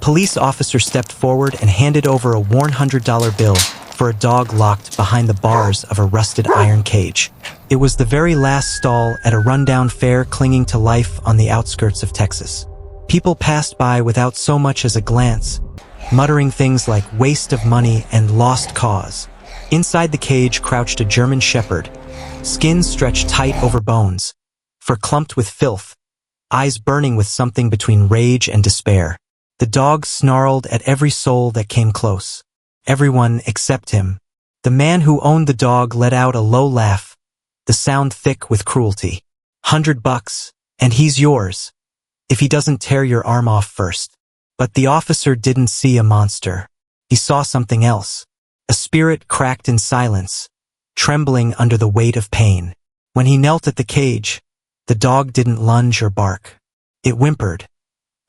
police officer stepped forward and handed over a worn $100 bill for a dog locked behind the bars of a rusted iron cage. It was the very last stall at a rundown fair clinging to life on the outskirts of Texas. People passed by without so much as a glance, muttering things like waste of money and lost cause. Inside the cage crouched a German shepherd, skin stretched tight over bones, fur clumped with filth, eyes burning with something between rage and despair. The dog snarled at every soul that came close. Everyone except him. The man who owned the dog let out a low laugh, the sound thick with cruelty. $100, and he's yours, if he doesn't tear your arm off first. But the officer didn't see a monster. He saw something else. A spirit cracked in silence, trembling under the weight of pain. When he knelt at the cage, the dog didn't lunge or bark. It whimpered,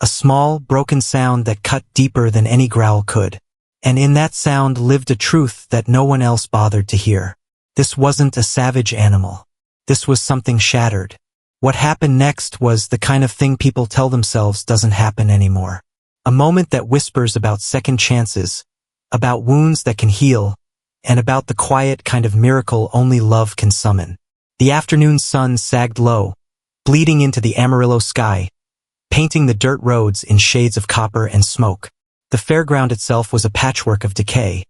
a small, broken sound that cut deeper than any growl could. And in that sound lived a truth that no one else bothered to hear. This wasn't a savage animal. This was something shattered. What happened next was the kind of thing people tell themselves doesn't happen anymore. A moment that whispers about second chances, about wounds that can heal, and about the quiet kind of miracle only love can summon. The afternoon sun sagged low, bleeding into the Amarillo sky, painting the dirt roads in shades of copper and smoke. The fairground itself was a patchwork of decay,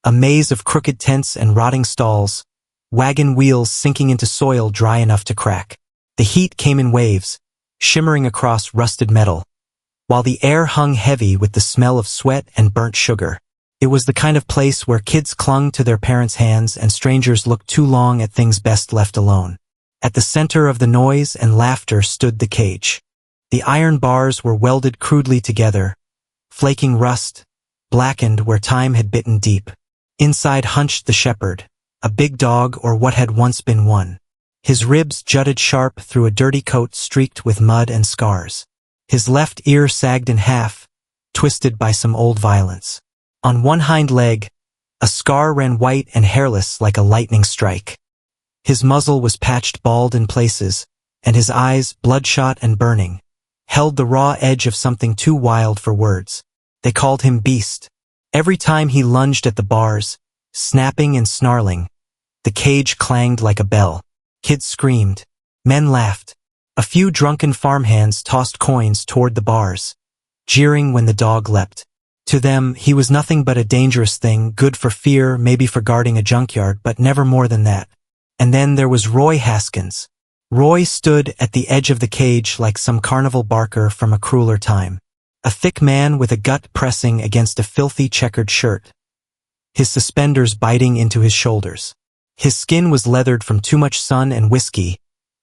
a maze of crooked tents and rotting stalls, wagon wheels sinking into soil dry enough to crack. The heat came in waves, shimmering across rusted metal, while the air hung heavy with the smell of sweat and burnt sugar. It was the kind of place where kids clung to their parents' hands and strangers looked too long at things best left alone. At the center of the noise and laughter stood the cage. The iron bars were welded crudely together, flaking rust, blackened where time had bitten deep. Inside hunched the shepherd, a big dog or what had once been one. His ribs jutted sharp through a dirty coat streaked with mud and scars. His left ear sagged in half, twisted by some old violence. On one hind leg, a scar ran white and hairless like a lightning strike. His muzzle was patched bald in places, and his eyes, bloodshot and burning, held the raw edge of something too wild for words. They called him Beast. Every time he lunged at the bars, snapping and snarling, the cage clanged like a bell. Kids screamed. Men laughed. A few drunken farmhands tossed coins toward the bars, jeering when the dog leapt. To them, he was nothing but a dangerous thing, good for fear, maybe for guarding a junkyard, but never more than that. And then there was Roy Haskins. Roy stood at the edge of the cage like some carnival barker from a crueler time. A thick man with a gut pressing against a filthy checkered shirt, his suspenders biting into his shoulders. His skin was leathered from too much sun and whiskey,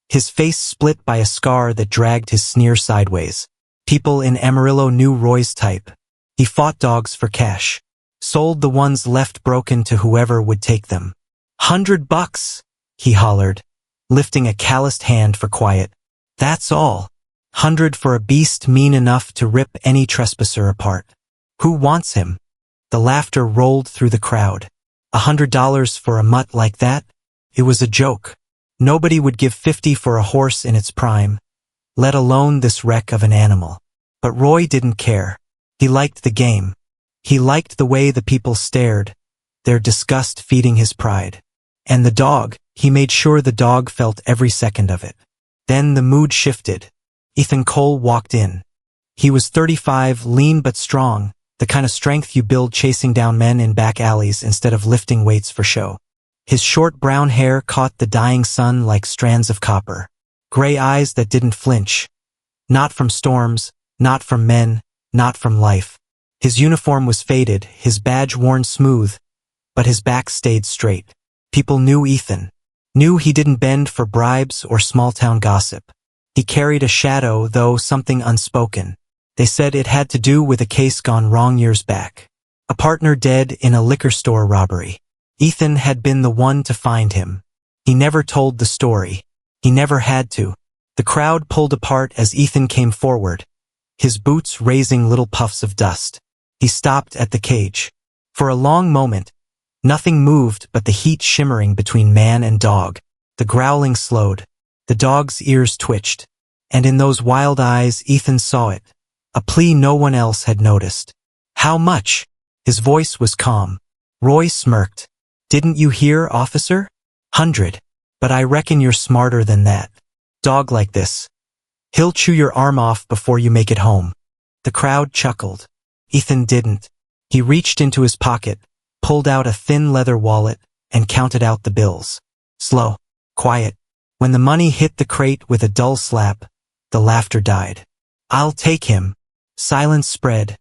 his face split by a scar that dragged his sneer sideways. People in Amarillo knew Roy's type. He fought dogs for cash, sold the ones left broken to whoever would take them. $100, he hollered, lifting a calloused hand for quiet. That's all. 100 for a beast mean enough to rip any trespasser apart. Who wants him? The laughter rolled through the crowd. $100 for a mutt like that? It was a joke. Nobody would give 50 for a horse in its prime, let alone this wreck of an animal. But Roy didn't care. He liked the game. He liked the way the people stared, their disgust feeding his pride. And the dog, he made sure the dog felt every second of it. Then the mood shifted. Ethan Cole walked in. He was 35, lean but strong, the kind of strength you build chasing down men in back alleys instead of lifting weights for show. His short brown hair caught the dying sun like strands of copper. Gray eyes that didn't flinch. Not from storms, not from men, not from life. His uniform was faded, his badge worn smooth, but his back stayed straight. People knew Ethan. Knew he didn't bend for bribes or small-town gossip. He carried a shadow, though something unspoken. They said it had to do with a case gone wrong years back. A partner dead in a liquor store robbery. Ethan had been the one to find him. He never told the story. He never had to. The crowd pulled apart as Ethan came forward, his boots raising little puffs of dust. He stopped at the cage. For a long moment, nothing moved but the heat shimmering between man and dog. The growling slowed. The dog's ears twitched. And in those wild eyes, Ethan saw it. a plea no one else had noticed. How much? His voice was calm. Roy smirked. Didn't you hear, officer? 100. But I reckon you're smarter than that. Dog like this. He'll chew your arm off before you make it home. The crowd chuckled. Ethan didn't. He reached into his pocket, pulled out a thin leather wallet, and counted out the bills. Slow. Quiet. When the money hit the crate with a dull slap, the laughter died. I'll take him. Silence spread,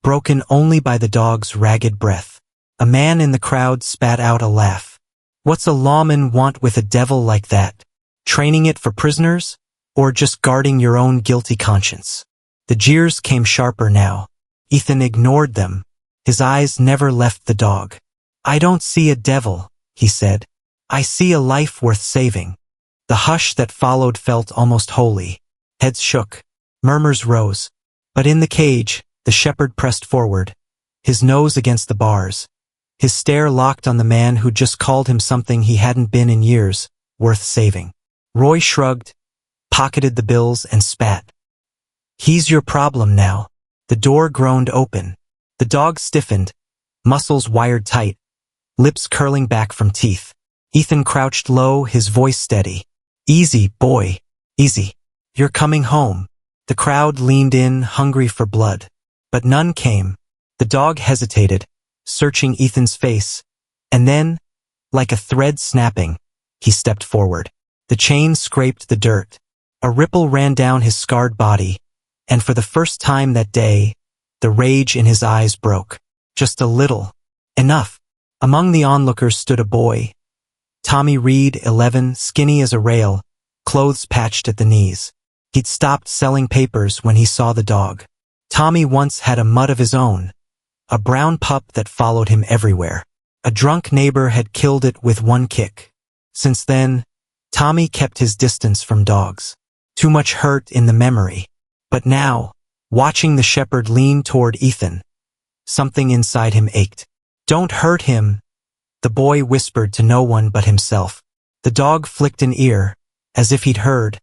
broken only by the dog's ragged breath. A man in the crowd spat out a laugh. What's a lawman want with a devil like that? Training it for prisoners? Or just guarding your own guilty conscience? The jeers came sharper now. Ethan ignored them. His eyes never left the dog. I don't see a devil, he said. I see a life worth saving. The hush that followed felt almost holy. Heads shook. Murmurs rose. But in the cage, the shepherd pressed forward, his nose against the bars, his stare locked on the man who'd just called him something he hadn't been in years, worth saving. Roy shrugged, pocketed the bills, and spat. He's your problem now. The door groaned open. The dog stiffened, muscles wired tight, lips curling back from teeth. Ethan crouched low, his voice steady. Easy, boy. Easy. You're coming home. The crowd leaned in, hungry for blood. But none came. The dog hesitated, searching Ethan's face. And then, like a thread snapping, he stepped forward. The chain scraped the dirt. A ripple ran down his scarred body. And for the first time that day, the rage in his eyes broke. Just a little. Enough. Among the onlookers stood a boy. Tommy Reed, 11, skinny as a rail, clothes patched at the knees. He'd stopped selling papers when he saw the dog. Tommy once had a mutt of his own, a brown pup that followed him everywhere. A drunk neighbor had killed it with one kick. Since then, Tommy kept his distance from dogs. Too much hurt in the memory. But now, watching the shepherd lean toward Ethan, something inside him ached. Don't hurt him, the boy whispered to no one but himself. The dog flicked an ear, as if he'd heard,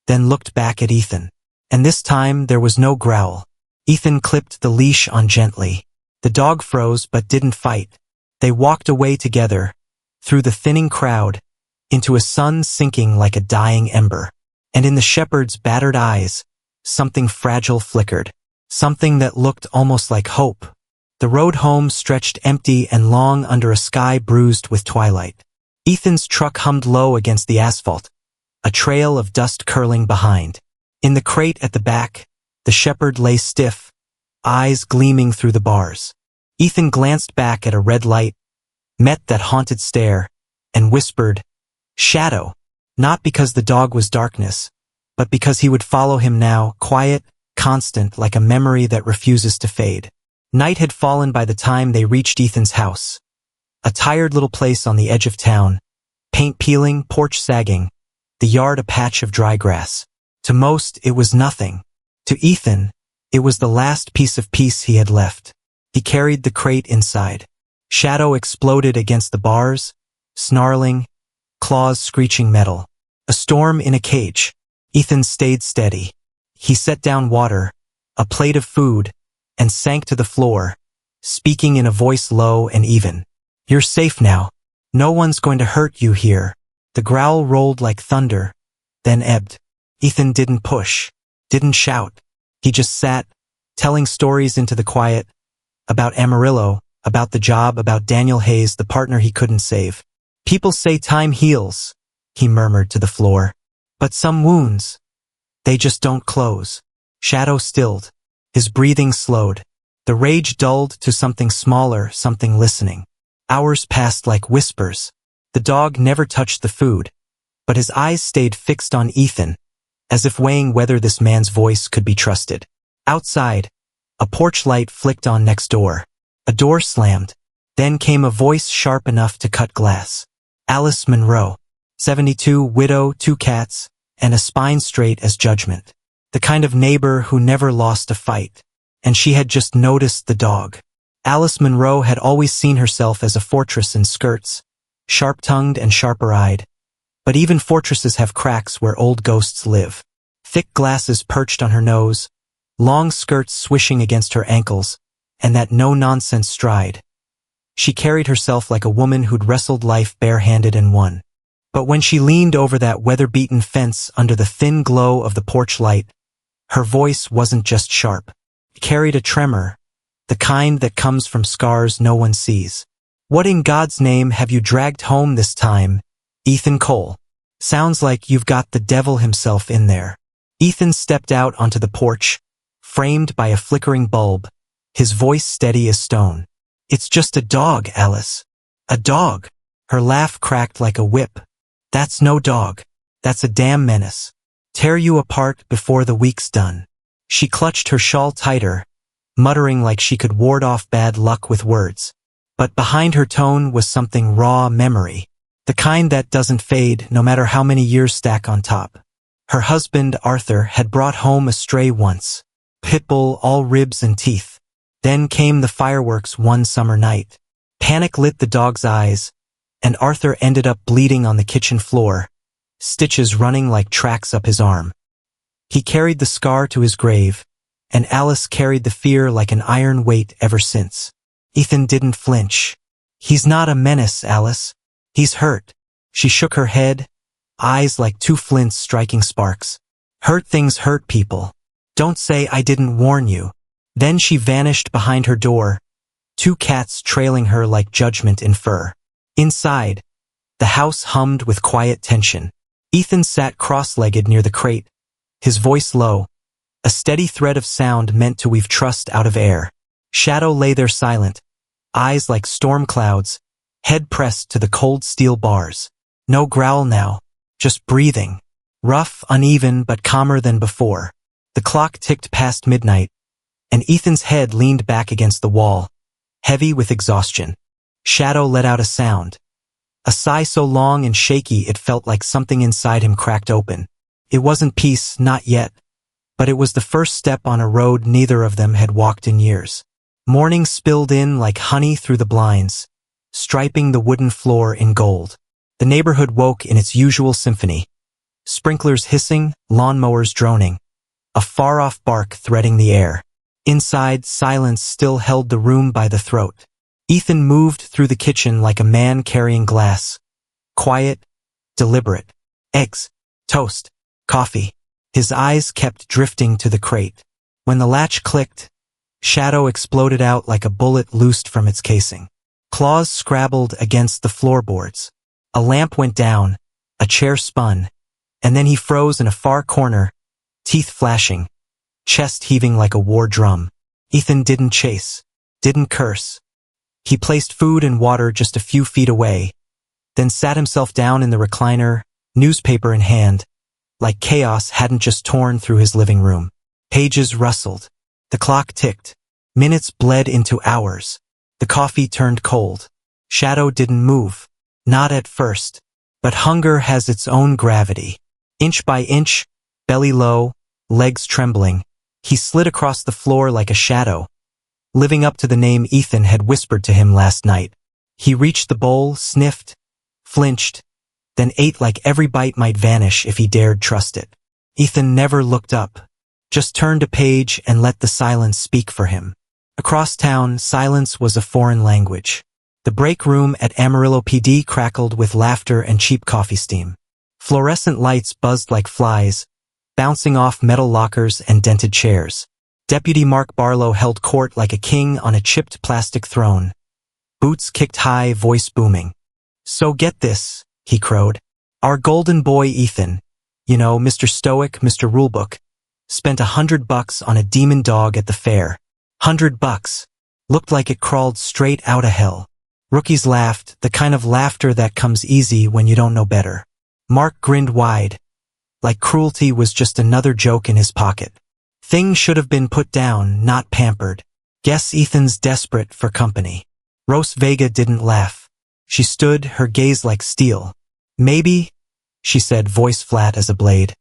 then looked back at Ethan. And this time there was no growl. Ethan clipped the leash on gently. The dog froze but didn't fight. They walked away together, through the thinning crowd, into a sun sinking like a dying ember. And in the shepherd's battered eyes, something fragile flickered. Something that looked almost like hope. The road home stretched empty and long under a sky bruised with twilight. Ethan's truck hummed low against the asphalt, a trail of dust curling behind. In the crate at the back, the shepherd lay stiff, eyes gleaming through the bars. Ethan glanced back at a red light, met that haunted stare, and whispered, "Shadow," not because the dog was darkness, but because he would follow him now, quiet, constant, like a memory that refuses to fade. Night had fallen by the time they reached Ethan's house. A tired little place on the edge of town, paint peeling, porch sagging, the yard a patch of dry grass. To most, it was nothing. To Ethan, it was the last piece of peace he had left. He carried the crate inside. Shadow exploded against the bars, snarling, claws screeching metal. A storm in a cage. Ethan stayed steady. He set down water, a plate of food, and sank to the floor, speaking in a voice low and even. "You're safe now. No one's going to hurt you here." The growl rolled like thunder, then ebbed. Ethan didn't push, didn't shout. He just sat, telling stories into the quiet, about Amarillo, about the job, about Daniel Hayes, the partner he couldn't save. "People say time heals," he murmured to the floor. "But some wounds, they just don't close." Shadow stilled. His breathing slowed. The rage dulled to something smaller, something listening. Hours passed like whispers. The dog never touched the food, but his eyes stayed fixed on Ethan, as if weighing whether this man's voice could be trusted. Outside, a porch light flicked on next door. A door slammed. Then came a voice sharp enough to cut glass. Alice Monroe, 72, widow, 2 cats, and a spine straight as judgment. The kind of neighbor who never lost a fight. And she had just noticed the dog. Alice Monroe had always seen herself as a fortress in skirts, sharp-tongued and sharper-eyed. But even fortresses have cracks where old ghosts live. Thick glasses perched on her nose, long skirts swishing against her ankles, and that no-nonsense stride. She carried herself like a woman who'd wrestled life barehanded and won. But when she leaned over that weather-beaten fence under the thin glow of the porch light, her voice wasn't just sharp. It carried a tremor, the kind that comes from scars no one sees. "What in God's name have you dragged home this time, Ethan Cole? Sounds like you've got the devil himself in there." Ethan stepped out onto the porch, framed by a flickering bulb, his voice steady as stone. "It's just a dog, Alice. A dog." Her laugh cracked like a whip. "That's no dog. That's a damn menace. Tear you apart before the week's done." She clutched her shawl tighter, muttering like she could ward off bad luck with words. But behind her tone was something raw memory, the kind that doesn't fade no matter how many years stack on top. Her husband, Arthur, had brought home a stray once, pitbull all ribs and teeth. Then came the fireworks one summer night. Panic lit the dog's eyes, and Arthur ended up bleeding on the kitchen floor, stitches running like tracks up his arm. He carried the scar to his grave, and Alice carried the fear like an iron weight ever since. Ethan didn't flinch. "He's not a menace, Alice. He's hurt." She shook her head, eyes like two flints striking sparks. "Hurt things hurt people. Don't say I didn't warn you." Then she vanished behind her door, two cats trailing her like judgment in fur. Inside, the house hummed with quiet tension. Ethan sat cross-legged near the crate, his voice low, a steady thread of sound meant to weave trust out of air. Shadow lay there silent, eyes like storm clouds, head pressed to the cold steel bars. No growl now, just breathing. Rough, uneven, but calmer than before. The clock ticked past midnight, and Ethan's head leaned back against the wall, heavy with exhaustion. Shadow let out a sound. A sigh so long and shaky it felt like something inside him cracked open. It wasn't peace, not yet, but it was the first step on a road neither of them had walked in years. Morning spilled in like honey through the blinds, striping the wooden floor in gold. The neighborhood woke in its usual symphony. Sprinklers hissing, lawnmowers droning, a far-off bark threading the air. Inside, silence still held the room by the throat. Ethan moved through the kitchen like a man carrying glass. Quiet, deliberate. Eggs, toast, coffee. His eyes kept drifting to the crate. When the latch clicked, Shadow exploded out like a bullet loosed from its casing. Claws scrabbled against the floorboards. A lamp went down, a chair spun, and then he froze in a far corner, teeth flashing, chest heaving like a war drum. Ethan didn't chase, didn't curse. He placed food and water just a few feet away, then sat himself down in the recliner, newspaper in hand, like chaos hadn't just torn through his living room. Pages rustled. The clock ticked. Minutes bled into hours. The coffee turned cold. Shadow didn't move. Not at first. But hunger has its own gravity. Inch by inch, belly low, legs trembling, he slid across the floor like a shadow, living up to the name Ethan had whispered to him last night. He reached the bowl, sniffed, flinched, then ate like every bite might vanish if he dared trust it. Ethan never looked up, just turned a page and let the silence speak for him. Across town, silence was a foreign language. The break room at Amarillo PD crackled with laughter and cheap coffee steam. Fluorescent lights buzzed like flies, bouncing off metal lockers and dented chairs. Deputy Mark Barlow held court like a king on a chipped plastic throne. Boots kicked high, voice booming. "So get this," he crowed. "Our golden boy Ethan, you know, Mr. Stoic, Mr. Rulebook, spent $100 on a demon dog at the fair. $100. Looked like it crawled straight out of hell." Rookies laughed, the kind of laughter that comes easy when you don't know better. Mark grinned wide, like cruelty was just another joke in his pocket. Things should have been put down, not pampered. Guess Ethan's desperate for company. Rose Vega didn't laugh. She stood, her gaze like steel. "Maybe," she said, voice flat as a blade.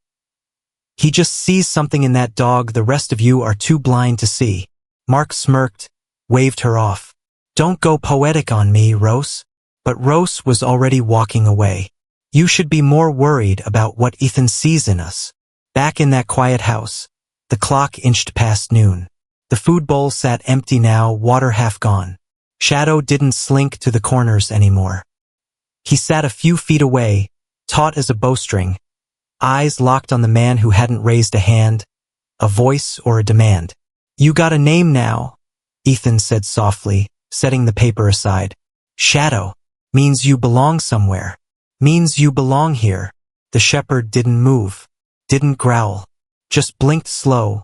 "He just sees something in that dog the rest of you are too blind to see." Mark smirked, waved her off. "Don't go poetic on me, Rose." But Rose was already walking away. "You should be more worried about what Ethan sees in us." Back in that quiet house, The clock inched past noon. The food bowl sat empty now, water half gone. Shadow didn't slink to the corners anymore. He sat a few feet away, taut as a bowstring, eyes locked on the man who hadn't raised a hand, a voice or a demand. "You got a name now," Ethan said softly, setting the paper aside. "Shadow means you belong somewhere. Means you belong here." The shepherd didn't move, didn't growl, just blinked slow,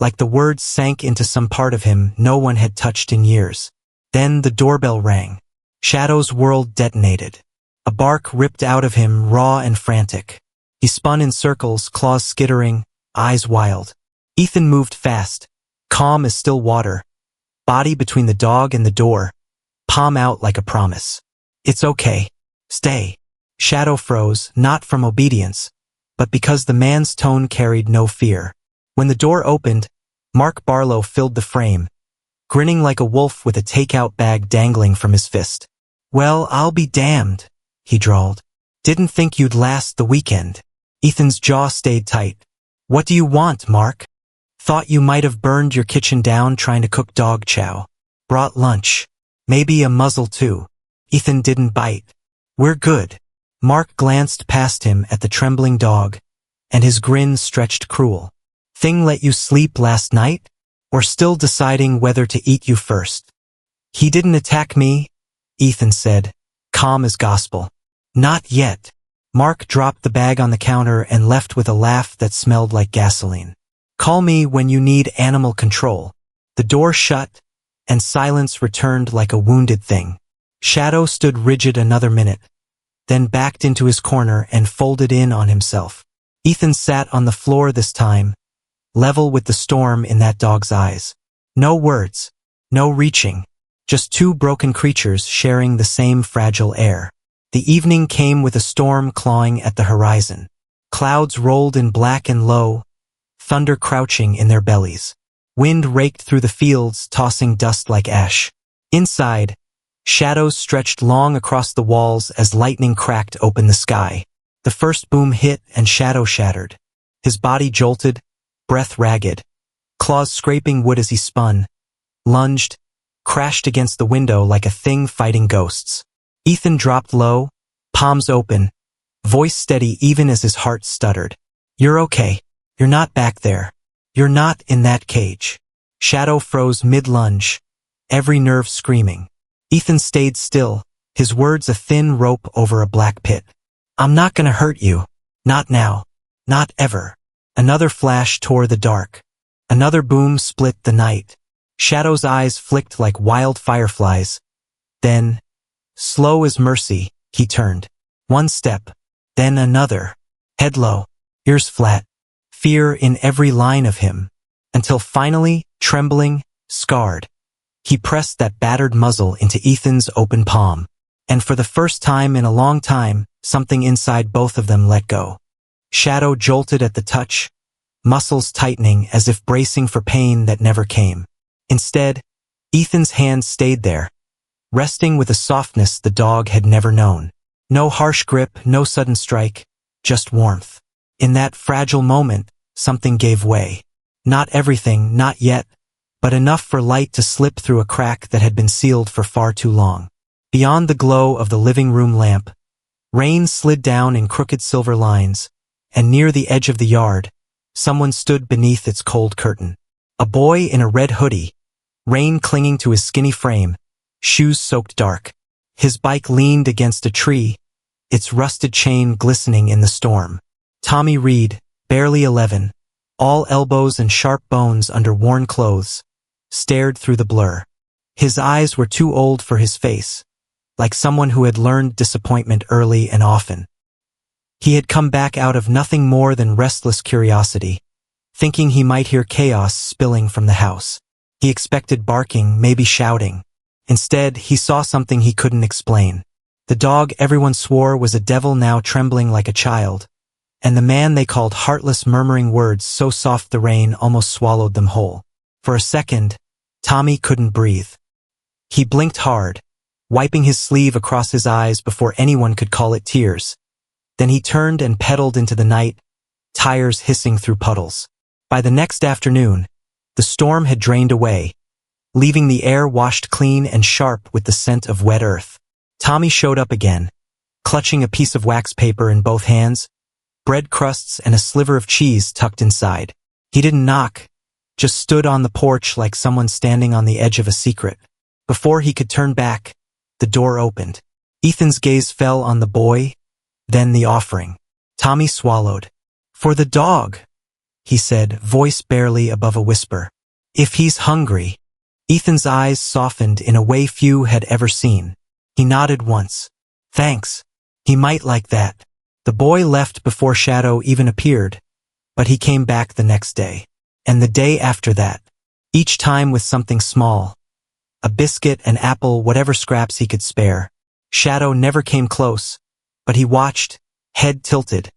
like the words sank into some part of him no one had touched in years. Then the doorbell rang. Shadow's world detonated. A bark ripped out of him, raw and frantic. He spun in circles, claws skittering, eyes wild. Ethan moved fast, calm as still water, body between the dog and the door, palm out like a promise. "It's okay. Stay." Shadow froze, not from obedience, but because the man's tone carried no fear. When the door opened, Mark Barlow filled the frame, grinning like a wolf with a takeout bag dangling from his fist. "Well, I'll be damned," he drawled. "Didn't think you'd last the weekend." Ethan's jaw stayed tight. "What do you want, Mark?" "Thought you might have burned your kitchen down trying to cook dog chow. Brought lunch. Maybe a muzzle too." Ethan didn't bite. "We're good." Mark glanced past him at the trembling dog, and his grin stretched cruel. "Thing let you sleep last night? Or still deciding whether to eat you first?" "He didn't attack me," Ethan said, calm as gospel. "Not yet." Mark dropped the bag on the counter and left with a laugh that smelled like gasoline. "Call me when you need animal control." The door shut, and silence returned like a wounded thing. Shadow stood rigid another minute, then backed into his corner and folded in on himself. Ethan sat on the floor this time, level with the storm in that dog's eyes. No words, no reaching, just two broken creatures sharing the same fragile air. The evening came with a storm clawing at the horizon. Clouds rolled in black and low, thunder crouching in their bellies. Wind raked through the fields, tossing dust like ash. Inside, shadows stretched long across the walls as lightning cracked open the sky. The first boom hit and Shadow shattered. His body jolted, breath ragged, claws scraping wood as he spun, lunged, crashed against the window like a thing fighting ghosts. Ethan dropped low, palms open, voice steady even as his heart stuttered. "You're okay. You're not back there. You're not in that cage." Shadow froze mid-lunge, every nerve screaming. Ethan stayed still, his words a thin rope over a black pit. "I'm not gonna hurt you. Not now. Not ever." Another flash tore the dark. Another boom split the night. Shadow's eyes flicked like wild fireflies. Then, slow as mercy, he turned. One step, then another. Head low, ears flat, fear in every line of him. Until finally, trembling, scarred, he pressed that battered muzzle into Ethan's open palm. And for the first time in a long time, something inside both of them let go. Shadow jolted at the touch, muscles tightening as if bracing for pain that never came. Instead, Ethan's hand stayed there, resting with a softness the dog had never known. No harsh grip, no sudden strike, just warmth. In that fragile moment, something gave way. Not everything, not yet, but enough for light to slip through a crack that had been sealed for far too long. Beyond the glow of the living room lamp, rain slid down in crooked silver lines, and near the edge of the yard, someone stood beneath its cold curtain. A boy in a red hoodie, rain clinging to his skinny frame, shoes soaked dark. His bike leaned against a tree, its rusted chain glistening in the storm. Tommy Reed, barely 11, all elbows and sharp bones under worn clothes, stared through the blur. His eyes were too old for his face, like someone who had learned disappointment early and often. He had come back out of nothing more than restless curiosity, thinking he might hear chaos spilling from the house. He expected barking, maybe shouting. Instead, he saw something he couldn't explain. The dog everyone swore was a devil now trembling like a child, and the man they called heartless murmuring words so soft the rain almost swallowed them whole. For a second, Tommy couldn't breathe. He blinked hard, wiping his sleeve across his eyes before anyone could call it tears. Then he turned and pedaled into the night, tires hissing through puddles. By the next afternoon, the storm had drained away, leaving the air washed clean and sharp with the scent of wet earth. Tommy showed up again, clutching a piece of wax paper in both hands, bread crusts and a sliver of cheese tucked inside. He didn't knock, just stood on the porch like someone standing on the edge of a secret. Before he could turn back, the door opened. Ethan's gaze fell on the boy, then the offering. Tommy swallowed. "For the dog," he said, voice barely above a whisper. "If he's hungry." Ethan's eyes softened in a way few had ever seen. He nodded once. "Thanks. He might like that." The boy left before Shadow even appeared, but he came back the next day. And the day after that. Each time with something small. A biscuit, an apple, whatever scraps he could spare. Shadow never came close, but he watched, head tilted,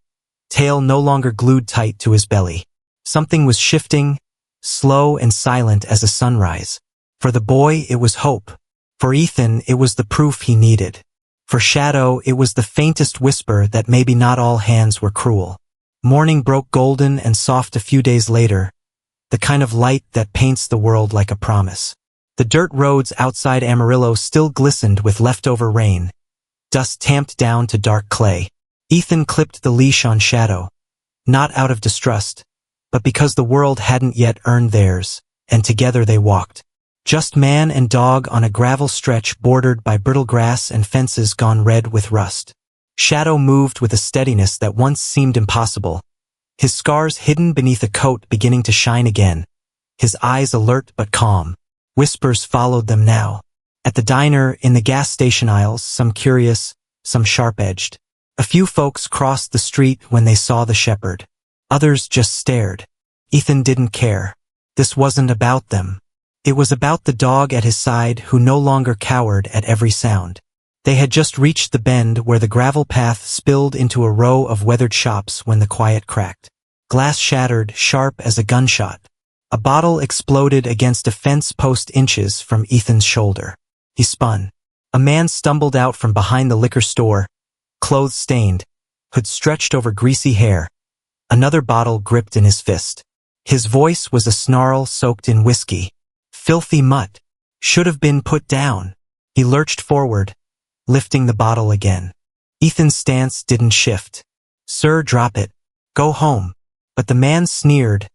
tail no longer glued tight to his belly. Something was shifting, slow and silent as a sunrise. For the boy, it was hope. For Ethan, it was the proof he needed. For Shadow, it was the faintest whisper that maybe not all hands were cruel. Morning broke golden and soft a few days later, the kind of light that paints the world like a promise. The dirt roads outside Amarillo still glistened with leftover rain, dust tamped down to dark clay. Ethan clipped the leash on Shadow, not out of distrust, but because the world hadn't yet earned theirs, and together they walked. Just man and dog on a gravel stretch bordered by brittle grass and fences gone red with rust. Shadow moved with a steadiness that once seemed impossible, his scars hidden beneath a coat beginning to shine again, his eyes alert but calm. Whispers followed them now. At the diner, in the gas station aisles, some curious, some sharp-edged. A few folks crossed the street when they saw the shepherd. Others just stared. Ethan didn't care. This wasn't about them. It was about the dog at his side who no longer cowered at every sound. They had just reached the bend where the gravel path spilled into a row of weathered shops when the quiet cracked. Glass shattered, sharp as a gunshot. A bottle exploded against a fence post inches from Ethan's shoulder. He spun. A man stumbled out from behind the liquor store, clothes stained, hood stretched over greasy hair, another bottle gripped in his fist. His voice was a snarl soaked in whiskey. "Filthy mutt. Should have been put down." He lurched forward, lifting the bottle again. Ethan's stance didn't shift. "Sir, drop it. Go home." But the man sneered,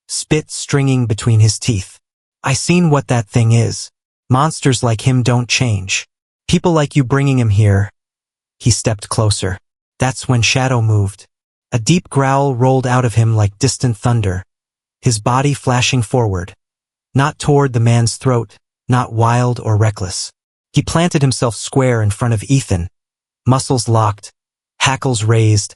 spit stringing between his teeth. "I seen what that thing is. Monsters like him don't change. People like you bringing him here." He stepped closer. That's when Shadow moved. A deep growl rolled out of him like distant thunder, his body flashing forward. Not toward the man's throat, not wild or reckless. He planted himself square in front of Ethan, muscles locked, hackles raised,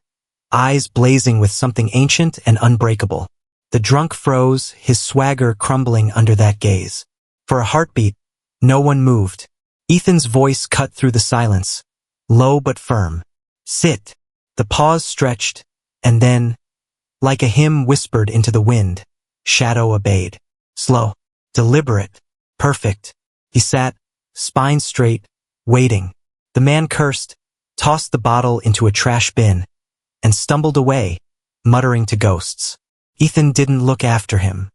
eyes blazing with something ancient and unbreakable. The drunk froze, his swagger crumbling under that gaze. For a heartbeat, no one moved. Ethan's voice cut through the silence, low but firm. "Sit." The pause stretched, and then, like a hymn whispered into the wind, Shadow obeyed. Slow, deliberate, perfect. He sat, spine straight, waiting. The man cursed, tossed the bottle into a trash bin, and stumbled away, muttering to ghosts. Ethan didn't look after him.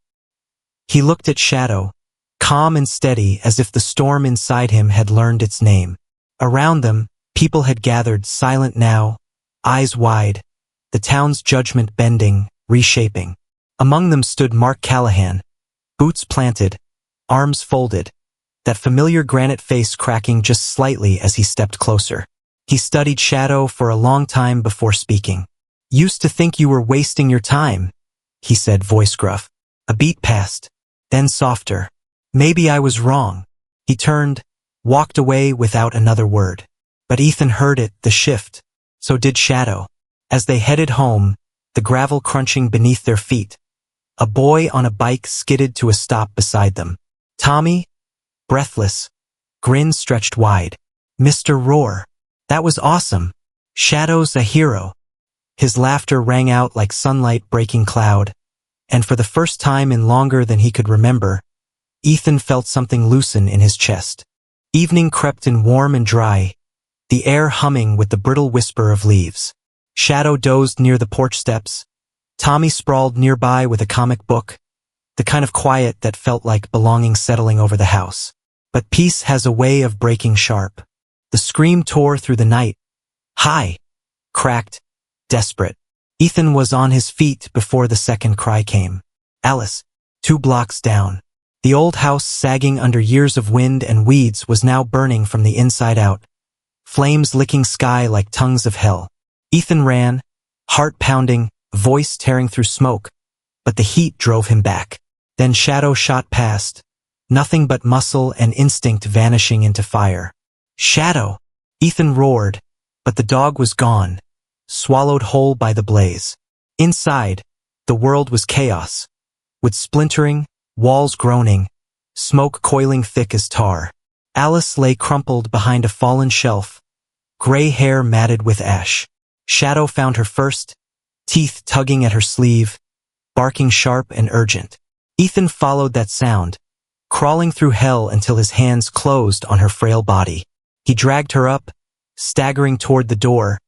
He looked at Shadow, calm and steady as if the storm inside him had learned its name. Around them, people had gathered, silent now, eyes wide, the town's judgment bending, reshaping. Among them stood Mark Callahan, boots planted, arms folded, that familiar granite face cracking just slightly as he stepped closer. He studied Shadow for a long time before speaking. "Used to think you were wasting your time," he said, voice gruff. A beat passed, then softer. "Maybe I was wrong." He turned, walked away without another word. But Ethan heard it, the shift. So did Shadow. As they headed home, the gravel crunching beneath their feet, a boy on a bike skidded to a stop beside them. Tommy, breathless, grin stretched wide. "Mr. Roar. That was awesome. Shadow's a hero." His laughter rang out like sunlight breaking cloud, and for the first time in longer than he could remember, Ethan felt something loosen in his chest. Evening crept in warm and dry, the air humming with the brittle whisper of leaves. Shadow dozed near the porch steps, Tommy sprawled nearby with a comic book, the kind of quiet that felt like belonging settling over the house. But peace has a way of breaking sharp. The scream tore through the night. High, cracked, desperate. Ethan was on his feet before the second cry came. Alice, 2 blocks down. The old house, sagging under years of wind and weeds, was now burning from the inside out, flames licking sky like tongues of hell. Ethan ran, heart pounding, voice tearing through smoke, but the heat drove him back. Then Shadow shot past, nothing but muscle and instinct vanishing into fire. Shadow! Ethan roared, but the dog was gone, swallowed whole by the blaze. Inside, the world was chaos, with splintering, walls groaning, smoke coiling thick as tar. Alice lay crumpled behind a fallen shelf, gray hair matted with ash. Shadow found her first, teeth tugging at her sleeve, barking sharp and urgent. Ethan followed that sound, crawling through hell until his hands closed on her frail body. He dragged her up, staggering toward the door,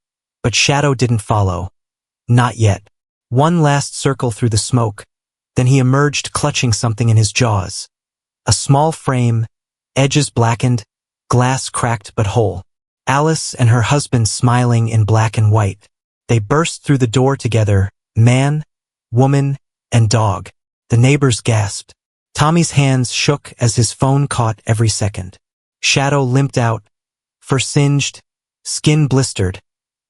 but Shadow didn't follow. Not yet. One last circle through the smoke, then he emerged clutching something in his jaws. A small frame, edges blackened, glass cracked but whole. Alice and her husband smiling in black and white. They burst through the door together, man, woman, and dog. The neighbors gasped. Tommy's hands shook as his phone caught every second. Shadow limped out, fur singed, skin blistered,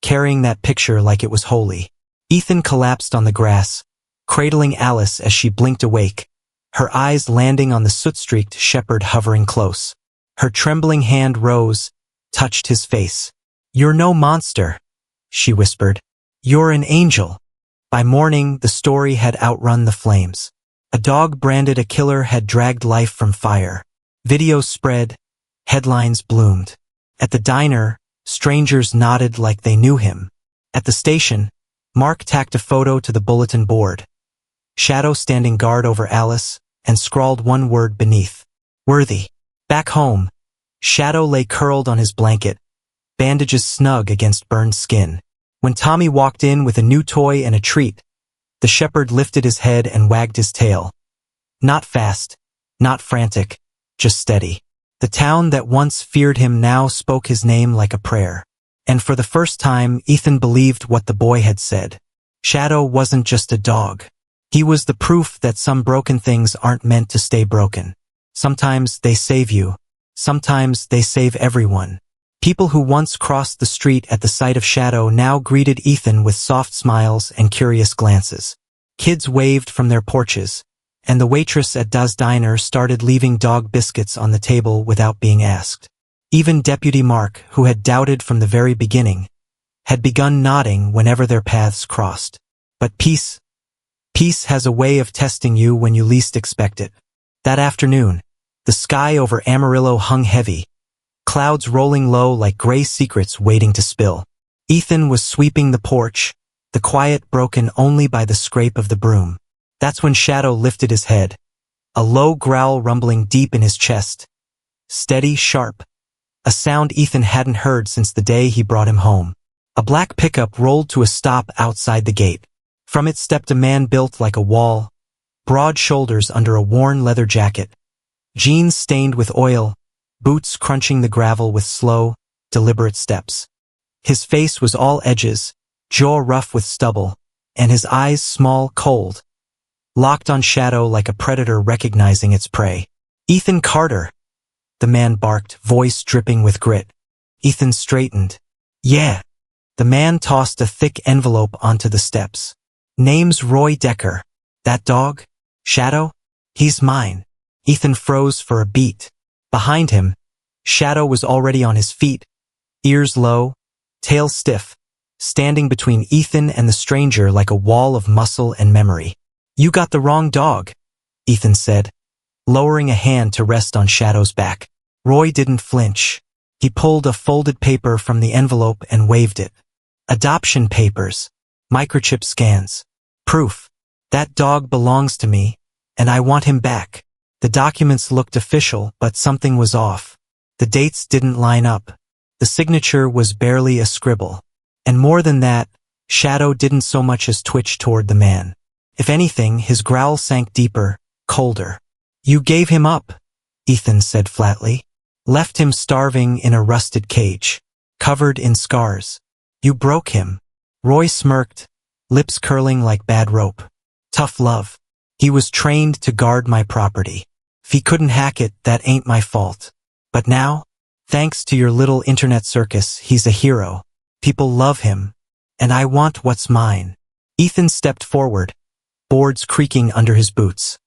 carrying that picture like it was holy. Ethan collapsed on the grass, cradling Alice as she blinked awake, her eyes landing on the soot-streaked shepherd hovering close. Her trembling hand rose, touched his face. "You're no monster," she whispered. "You're an angel." By morning, the story had outrun the flames. A dog branded a killer had dragged life from fire. Videos spread, headlines bloomed. At the diner, strangers nodded like they knew him. At the station, Mark tacked a photo to the bulletin board. Shadow standing guard over Alice, and scrawled one word beneath. Worthy. Back home, Shadow lay curled on his blanket, bandages snug against burned skin. When Tommy walked in with a new toy and a treat, the shepherd lifted his head and wagged his tail. Not fast, not frantic, just steady. The town that once feared him now spoke his name like a prayer. And for the first time, Ethan believed what the boy had said. Shadow wasn't just a dog. He was the proof that some broken things aren't meant to stay broken. Sometimes they save you. Sometimes they save everyone. People who once crossed the street at the sight of Shadow now greeted Ethan with soft smiles and curious glances. Kids waved from their porches, and the waitress at Das Diner started leaving dog biscuits on the table without being asked. Even Deputy Mark, who had doubted from the very beginning, had begun nodding whenever their paths crossed. But peace has a way of testing you when you least expect it. That afternoon, the sky over Amarillo hung heavy, clouds rolling low like gray secrets waiting to spill. Ethan was sweeping the porch, the quiet broken only by the scrape of the broom. That's when Shadow lifted his head, a low growl rumbling deep in his chest. Steady, sharp, a sound Ethan hadn't heard since the day he brought him home. A black pickup rolled to a stop outside the gate. From it stepped a man built like a wall, broad shoulders under a worn leather jacket, jeans stained with oil, boots crunching the gravel with slow, deliberate steps. His face was all edges, jaw rough with stubble, and his eyes small, cold, locked on Shadow like a predator recognizing its prey. "Ethan Carter," the man barked, voice dripping with grit. Ethan straightened. "Yeah." The man tossed a thick envelope onto the steps. "Name's Roy Decker. That dog? Shadow? He's mine." Ethan froze for a beat. Behind him, Shadow was already on his feet, ears low, tail stiff, standing between Ethan and the stranger like a wall of muscle and memory. "You got the wrong dog," Ethan said, lowering a hand to rest on Shadow's back. Roy didn't flinch. He pulled a folded paper from the envelope and waved it. "Adoption papers. Microchip scans. Proof. That dog belongs to me, and I want him back." The documents looked official, but something was off. The dates didn't line up. The signature was barely a scribble. And more than that, Shadow didn't so much as twitch toward the man. If anything, his growl sank deeper, colder. You gave him up, Ethan said flatly. Left him starving in a rusted cage, covered in scars. You broke him. Roy smirked, lips curling like bad rope. Tough love. He was trained to guard my property. If he couldn't hack it, that ain't my fault. But now, thanks to your little internet circus, he's a hero. People love him. And I want what's mine. Ethan stepped forward, boards creaking under his boots.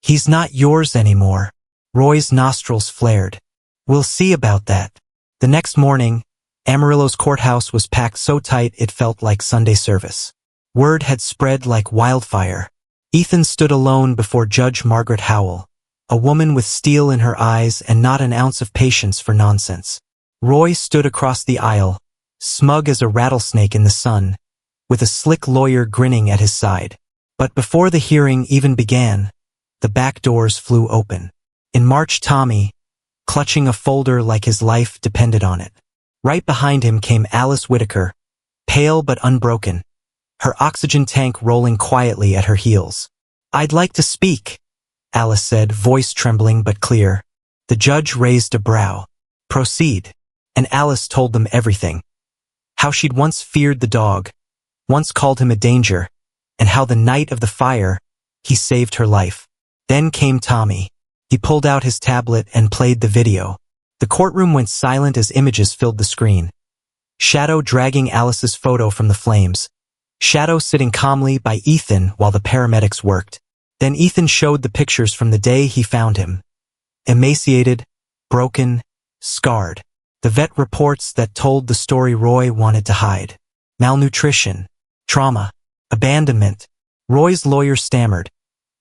He's not yours anymore. Roy's nostrils flared. We'll see about that. The next morning, Amarillo's courthouse was packed so tight it felt like Sunday service. Word had spread like wildfire. Ethan stood alone before Judge Margaret Howell, a woman with steel in her eyes and not an ounce of patience for nonsense. Roy stood across the aisle, smug as a rattlesnake in the sun, with a slick lawyer grinning at his side. But before the hearing even began, the back doors flew open. In marched Tommy, clutching a folder like his life depended on it. Right behind him came Alice Whitaker, pale but unbroken, her oxygen tank rolling quietly at her heels. I'd like to speak, Alice said, voice trembling but clear. The judge raised a brow. Proceed. And Alice told them everything. How she'd once feared the dog, once called him a danger, and how the night of the fire, he saved her life. Then came Tommy. He pulled out his tablet and played the video. The courtroom went silent as images filled the screen. Shadow dragging Alice's photo from the flames. Shadow sitting calmly by Ethan while the paramedics worked. Then Ethan showed the pictures from the day he found him. Emaciated, broken, scarred. The vet reports that told the story Roy wanted to hide. Malnutrition, trauma, abandonment. Roy's lawyer stammered,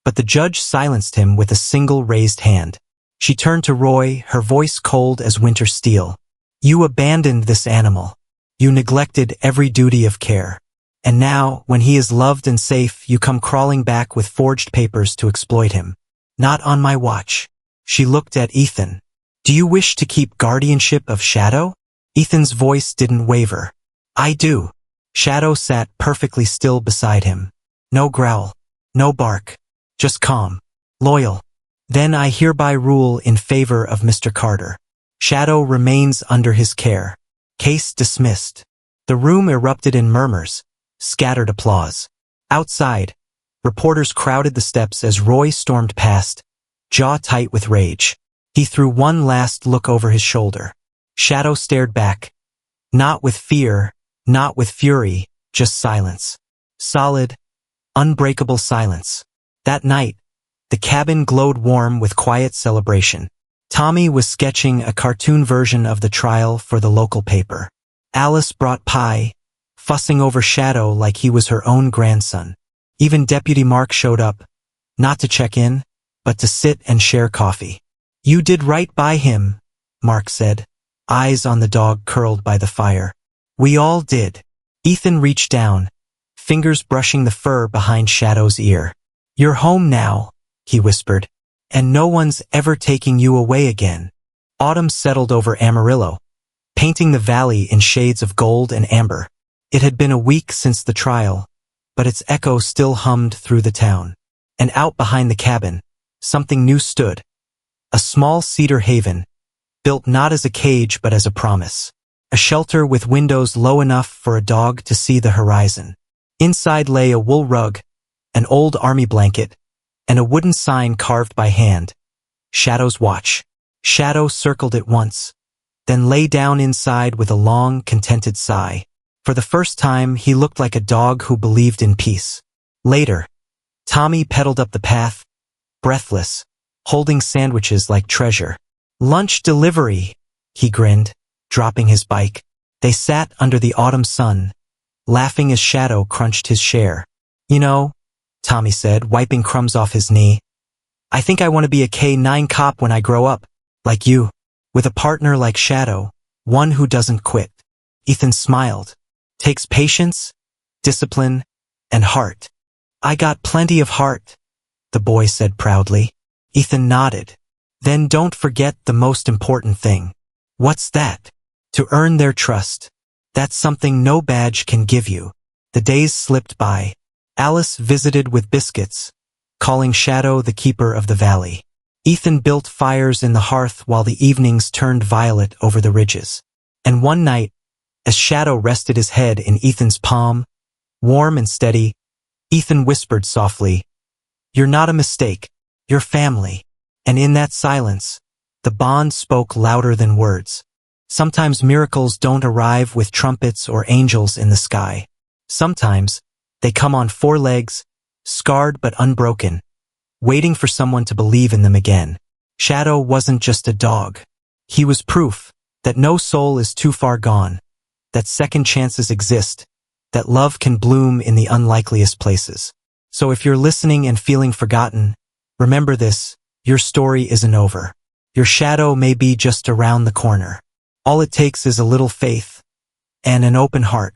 but the judge silenced him with a single raised hand. She turned to Roy, her voice cold as winter steel. You abandoned this animal. You neglected every duty of care. And now, when he is loved and safe, you come crawling back with forged papers to exploit him. Not on my watch. She looked at Ethan. Do you wish to keep guardianship of Shadow? Ethan's voice didn't waver. I do. Shadow sat perfectly still beside him. No growl. No bark. Just calm. Loyal. Then I hereby rule in favor of Mr. Carter. Shadow remains under his care. Case dismissed. The room erupted in murmurs, scattered applause. Outside, reporters crowded the steps as Roy stormed past, jaw tight with rage. He threw one last look over his shoulder. Shadow stared back. Not with fear, not with fury, just silence. Solid, unbreakable silence. That night, the cabin glowed warm with quiet celebration. Tommy was sketching a cartoon version of the trial for the local paper. Alice brought pie, fussing over Shadow like he was her own grandson. Even Deputy Mark showed up, not to check in, but to sit and share coffee. You did right by him, Mark said, eyes on the dog curled by the fire. We all did. Ethan reached down, fingers brushing the fur behind Shadow's ear. You're home now, he whispered, and no one's ever taking you away again. Autumn settled over Amarillo, painting the valley in shades of gold and amber. It had been a week since the trial, but its echo still hummed through the town. And out behind the cabin, something new stood. A small cedar haven, built not as a cage but as a promise. A shelter with windows low enough for a dog to see the horizon. Inside lay a wool rug, an old army blanket, and a wooden sign carved by hand. Shadow's watch. Shadow circled it once, then lay down inside with a long, contented sigh. For the first time, he looked like a dog who believed in peace. Later, Tommy pedaled up the path, breathless, holding sandwiches like treasure. Lunch delivery, he grinned, dropping his bike. They sat under the autumn sun, laughing as Shadow crunched his share. You know, Tommy said, wiping crumbs off his knee, I think I want to be a K-9 cop when I grow up, like you, with a partner like Shadow, one who doesn't quit. Ethan smiled. Takes patience, discipline, and heart. I got plenty of heart, the boy said proudly. Ethan nodded. Then don't forget the most important thing. What's that? To earn their trust. That's something no badge can give you. The days slipped by. Alice visited with biscuits, calling Shadow the keeper of the valley. Ethan built fires in the hearth while the evenings turned violet over the ridges. And one night, as Shadow rested his head in Ethan's palm, warm and steady, Ethan whispered softly, "You're not a mistake. You're family." And in that silence, the bond spoke louder than words. Sometimes miracles don't arrive with trumpets or angels in the sky. Sometimes, they come on four legs, scarred but unbroken, waiting for someone to believe in them again. Shadow wasn't just a dog. He was proof that no soul is too far gone, that second chances exist, that love can bloom in the unlikeliest places. So if you're listening and feeling forgotten, remember this: your story isn't over. Your shadow may be just around the corner. All it takes is a little faith and an open heart.